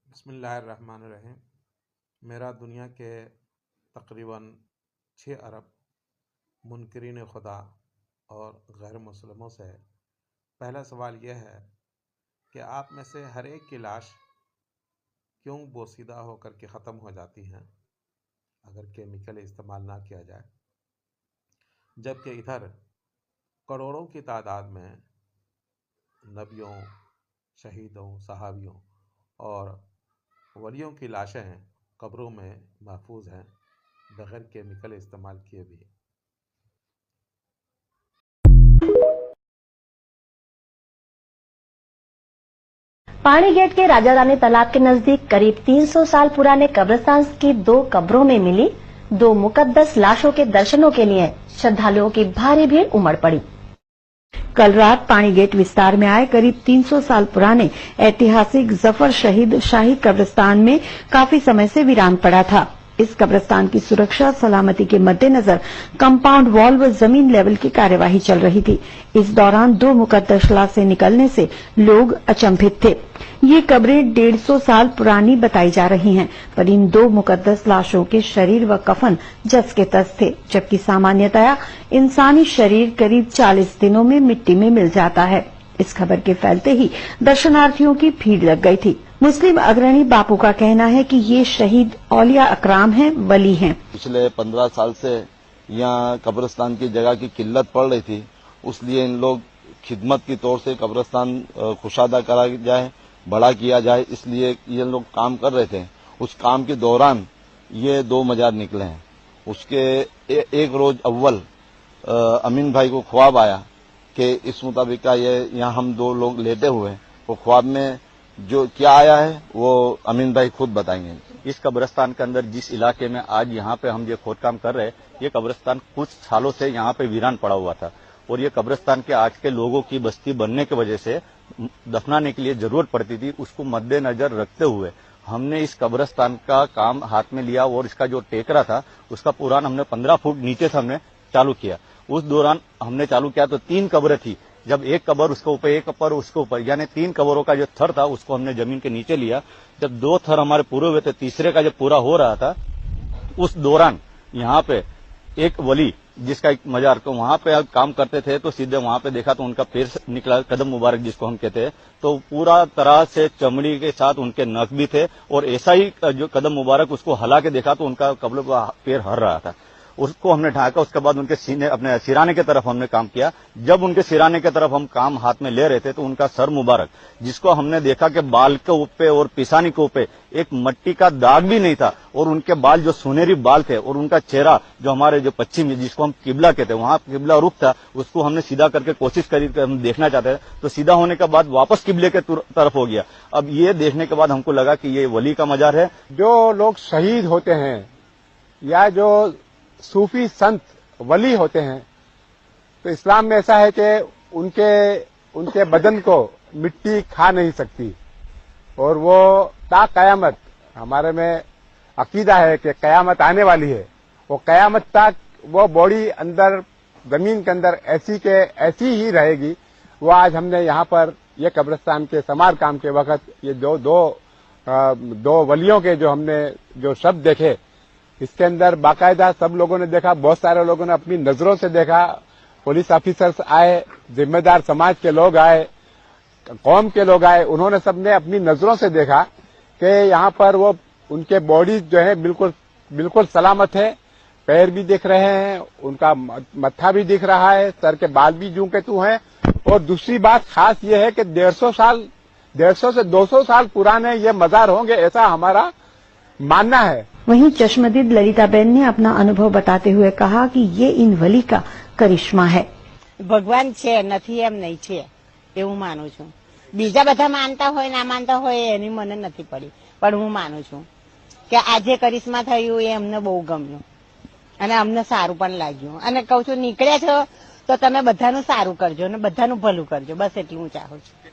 बिस्मिल्लाहिर्रहमानिर्रहीम। मेरा दुनिया के तकरीबन 6 अरब मुनकरीन खुदा और गैर मुस्लिमों से पहला सवाल यह है कि आप में से हर एक की लाश क्यों बोसीदा होकर के ख़त्म हो जाती हैं अगर केमिकल इस्तेमाल ना किया जाए, जबकि इधर करोड़ों की तादाद में नबियों, शहीदों, सहाबियों और वलियों की लाशें कब्रों में महफूज हैं बग़ैर केमिकल इस्तेमाल किए भी। पानी गेट के राजा रानी तालाब के नजदीक करीब 300 साल पुराने कब्रिस्तान की 2 कब्रों में मिली 2 मुकद्दस लाशों के दर्शनों के लिए श्रद्धालुओं की भारी भीड़ उमड़ पड़ी। कल रात पानी गेट विस्तार में आए करीब 300 साल पुराने ऐतिहासिक जफर शहीद शाही कब्रिस्तान में काफी समय से वीरान पड़ा था। इस कब्रिस्तान की सुरक्षा सलामती के मद्देनजर कंपाउंड वॉल व जमीन लेवल की कार्यवाही चल रही थी। इस दौरान 2 मुकद्दस लाशें निकलने से लोग अचंभित थे। ये कब्रें 150 साल पुरानी बताई जा रही हैं, पर इन 2 मुकद्दस लाशों के शरीर व कफन जस के तस थे, जबकि सामान्यतया इंसानी शरीर करीब 40 दिनों में मिट्टी में मिल जाता है। इस खबर के फैलते ही दर्शनार्थियों की भीड़ लग गई थी। मुस्लिम अग्रणी बापू का कहना है कि ये शहीद औलिया अकराम हैं, वली हैं। पिछले 15 साल से यहाँ कब्रिस्तान की जगह की किल्लत पड़ रही थी, उसलिए इन लोग खिदमत की तौर से कब्रिस्तान कुशादा करा जाए, बड़ा किया जाए, इसलिए ये लोग काम कर रहे थे। उस काम के दौरान ये 2 मजार निकले हैं। उसके एक रोज अव्वल अमीन भाई को ख्वाब आया कि इस मुताबिक का ये यहाँ हम 2 लोग लेटे हुए हैं। वो ख्वाब में जो क्या आया है वो अमीन भाई खुद बताएंगे। इस कब्रिस्तान के अंदर जिस इलाके में आज यहाँ पे हम ये खोदकाम कर रहे हैं, ये कब्रिस्तान कुछ सालों से यहाँ पे वीरान पड़ा हुआ था और ये कब्रिस्तान के आज के लोगों की बस्ती बनने की वजह से दफनाने के लिए जरूरत पड़ती थी। उसको मद्देनजर रखते हुए हमने इस कब्रिस्तान का काम हाथ में लिया और इसका जो टेकरा था उसका पुरान हमने 15 फुट नीचे से हमने चालू किया। उस दौरान हमने चालू किया तो 3 कब्रें थी। जब एक कब्र उसके ऊपर, एक कब्र उसके ऊपर, यानी 3 कब्रों का जो थर था उसको हमने जमीन के नीचे लिया। जब 2 थर हमारे पूरे हुए थे, तीसरे का जब पूरा हो रहा था, उस दौरान यहाँ पे एक वली जिसका एक मजार को वहां पे काम करते थे, तो सीधे वहां पे देखा तो उनका पैर निकला, कदम मुबारक जिसको हम कहते हैं, तो पूरा तरह से चमड़ी के साथ उनके नख भी थे और ऐसा ही जो कदम मुबारक उसको हला के देखा तो उनका कब्र का पैर हर रहा था। उसको हमने ढाका। उसके बाद उनके सीने, अपने सिराने की तरफ हमने काम किया। जब उनके सिराने की तरफ हम काम हाथ में ले रहे थे तो उनका सर मुबारक, जिसको हमने देखा कि बाल के ऊपर और पिसानी के ऊपर एक मट्टी का दाग भी नहीं था और उनके बाल जो सुनहरी बाल थे और उनका चेहरा जो हमारे जो पश्चिमी जिसको हम किबला कहते हैं, वहां किबला रुख था, उसको हमने सीधा करके कोशिश करी, हम देखना चाहते थे तो सीधा होने के बाद वापस किबले के तरफ हो गया। अब ये देखने के बाद हमको लगा कि ये वली का मजार है। जो लोग शहीद होते हैं या जो सूफी संत वली होते हैं, तो इस्लाम में ऐसा है कि उनके बदन को मिट्टी खा नहीं सकती और वो ता कयामत, हमारे में अकीदा है कि कयामत आने वाली है, वो कयामत तक वो बॉडी अंदर जमीन के अंदर ऐसी ही रहेगी। वो आज हमने यहाँ पर ये कब्रिस्तान के समार काम के वक्त ये दो वलियों के जो हमने जो शब्द देखे, इसके अंदर बाकायदा सब लोगों ने देखा, बहुत सारे लोगों ने अपनी नजरों से देखा। पुलिस ऑफिसर्स आए, जिम्मेदार समाज के लोग आए, कौम के लोग आए, उन्होंने सबने अपनी नजरों से देखा कि यहाँ पर वो उनके बॉडी जो है बिल्कुल सलामत है। पैर भी दिख रहे हैं, उनका मत्था भी दिख रहा है, सर के बाल भी जूं के तू हैं। और दूसरी बात खास ये है कि 150 से 200 साल पुराने ये मजार होंगे, ऐसा हमारा मानना है। वहीं चश्मदीद ललिताबेन ने अपना अनुभव बताते हुए कहा कि ये इन वली का करिश्मा है। भगवान છે નથી એમ નહીં છે એવું માનું છું। બીજા બધા માનતા હોય ના માનતા હોય એની મને નથી પડી, પણ હું માનું છું કે આજે કરિશ્મા થયું એ અમને બહુ ગમ્યું અને અમને સારું પણ લાગ્યું અને કહું છું નીકળ્યા છો તો તમે બધાનું સારું કરજો અને બધાનું ભલું કરજો, બસ એટલું હું ચાહું છું।